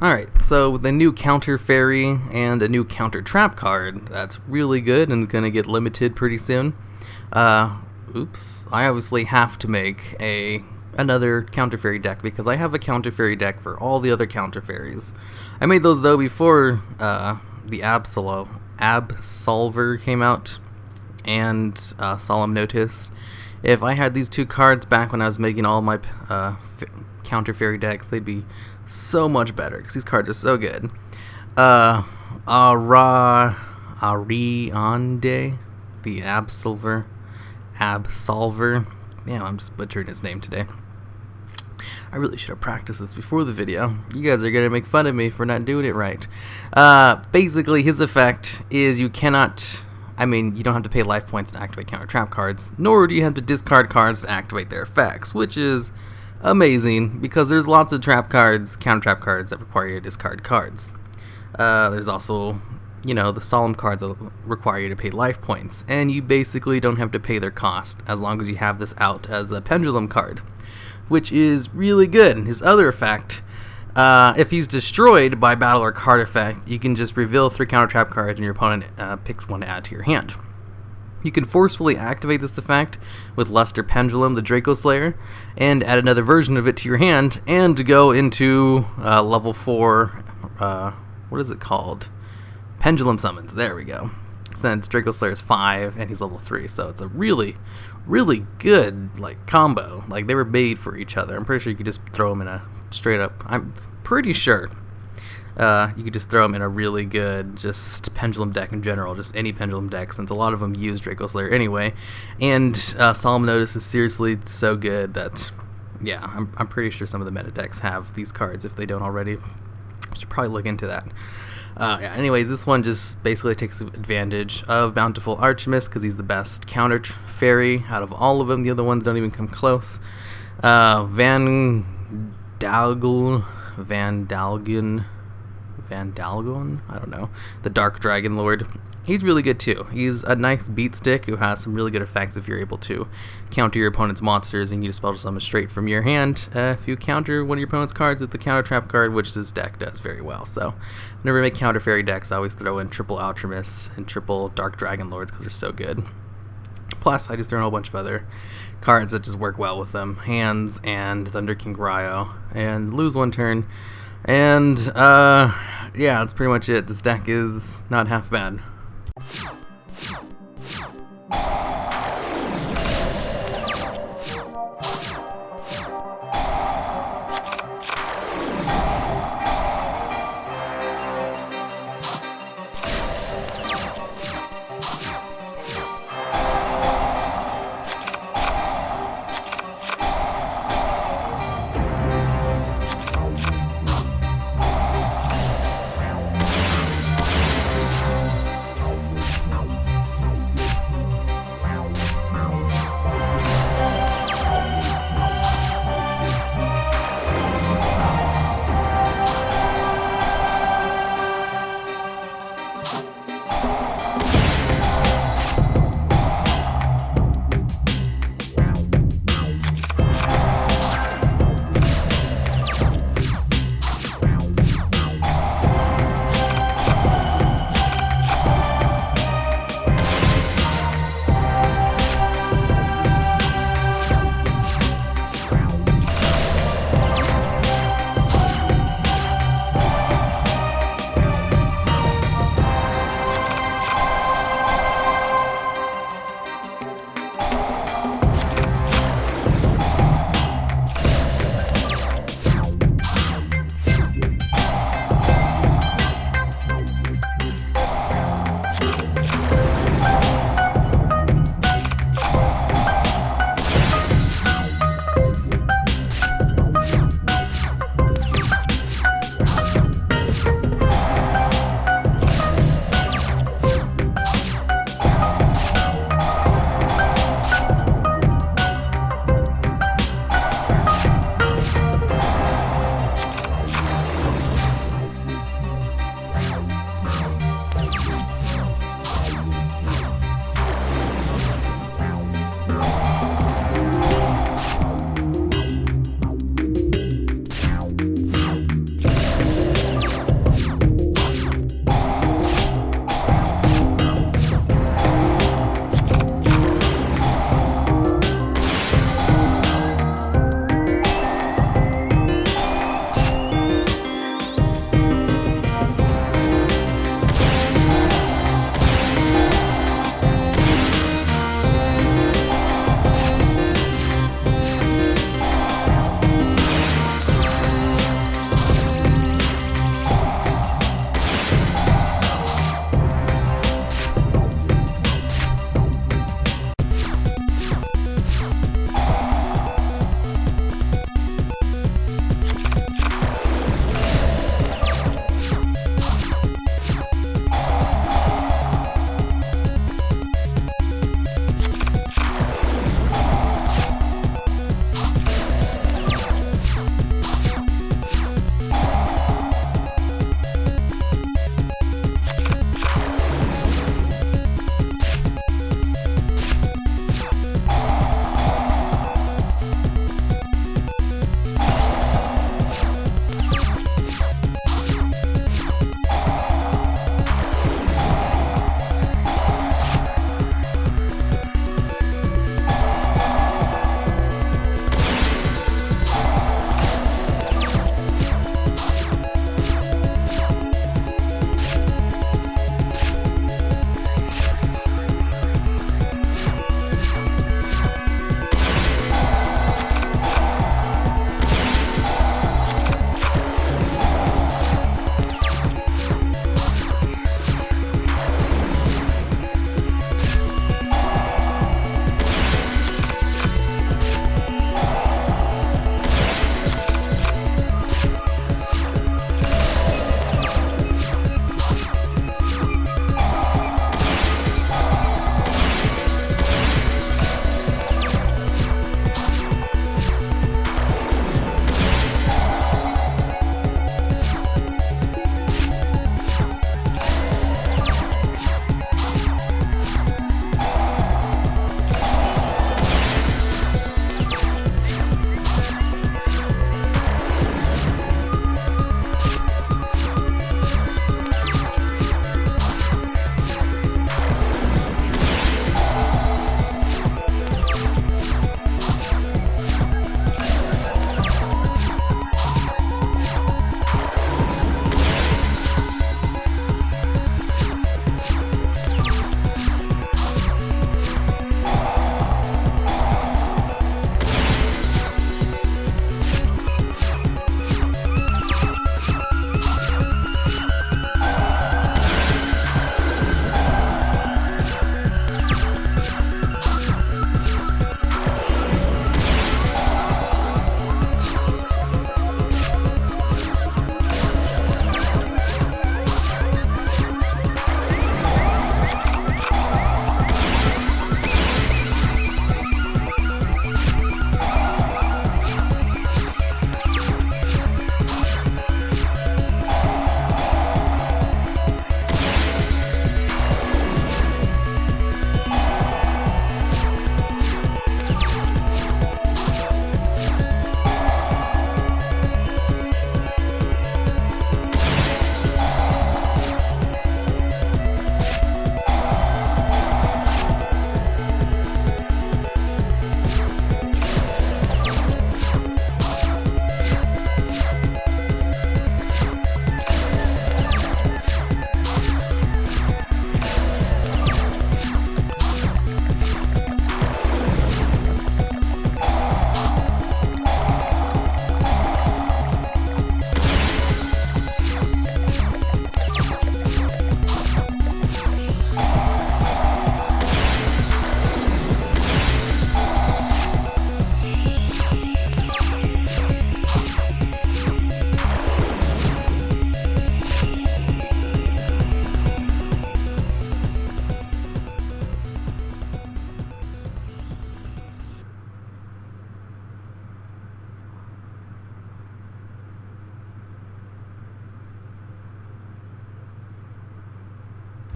Alright, so the new counter fairy and a new counter trap card, that's really good and gonna get limited pretty soon. Oops, I obviously have to make another counter fairy deck because I have a counter fairy deck for all the other counter fairies. I made those though before the Absolver came out and Solemn Notice. If I had these two cards back when I was making all my counter fairy decks, they'd be so much better because these cards are so good. Ariande, the Absolver. Damn, I'm just butchering his name today. I really should have practiced this before the video. You guys are gonna make fun of me for not doing it right. Basically, his effect is you cannot. You don't have to pay life points to activate counter trap cards, nor do you have to discard cards to activate their effects, which is amazing because there's lots of trap cards, counter trap cards that require you to discard cards. There's also, the solemn cards that require you to pay life points, and you basically don't have to pay their cost as long as you have this out as a pendulum card, which is really good. His other effect, if he's destroyed by battle or card effect, you can just reveal 3 counter trap cards and your opponent picks one to add to your hand. You can forcefully activate this effect with Luster Pendulum, the Draco Slayer, and add another version of it to your hand, and go into level 4, what is it called? Pendulum Summons, there we go. Since Draco Slayer is 5 and he's level 3, so it's a really, really good combo. They were made for each other. I'm pretty sure you could just throw them in a straight up. I'm pretty sure you could just throw them in a really good just pendulum deck in general, just any pendulum deck, since a lot of them use Draco Slayer anyway. And Solemn Notice is seriously so good that, yeah, I'm pretty sure some of the meta decks have these cards if they don't already. I should probably look into that. Anyways, this one just basically takes advantage of Bountiful Artemis because he's the best counter fairy out of all of them. The other ones don't even come close. Vandalgon, I don't know, the Dark Dragon Lord. He's really good too. He's a nice beat stick who has some really good effects if you're able to counter your opponent's monsters and you just spell summon straight from your hand. If you counter one of your opponent's cards with the counter trap card, which this deck does very well. So whenever I make counter fairy decks, I always throw in triple Alchemist and triple Dark Dragon Lords because they're so good. Plus, I just throw in a whole bunch of other cards that just work well with them. Hands and Thunder King Ryo, and lose one turn. And yeah, that's pretty much it. This deck is not half bad.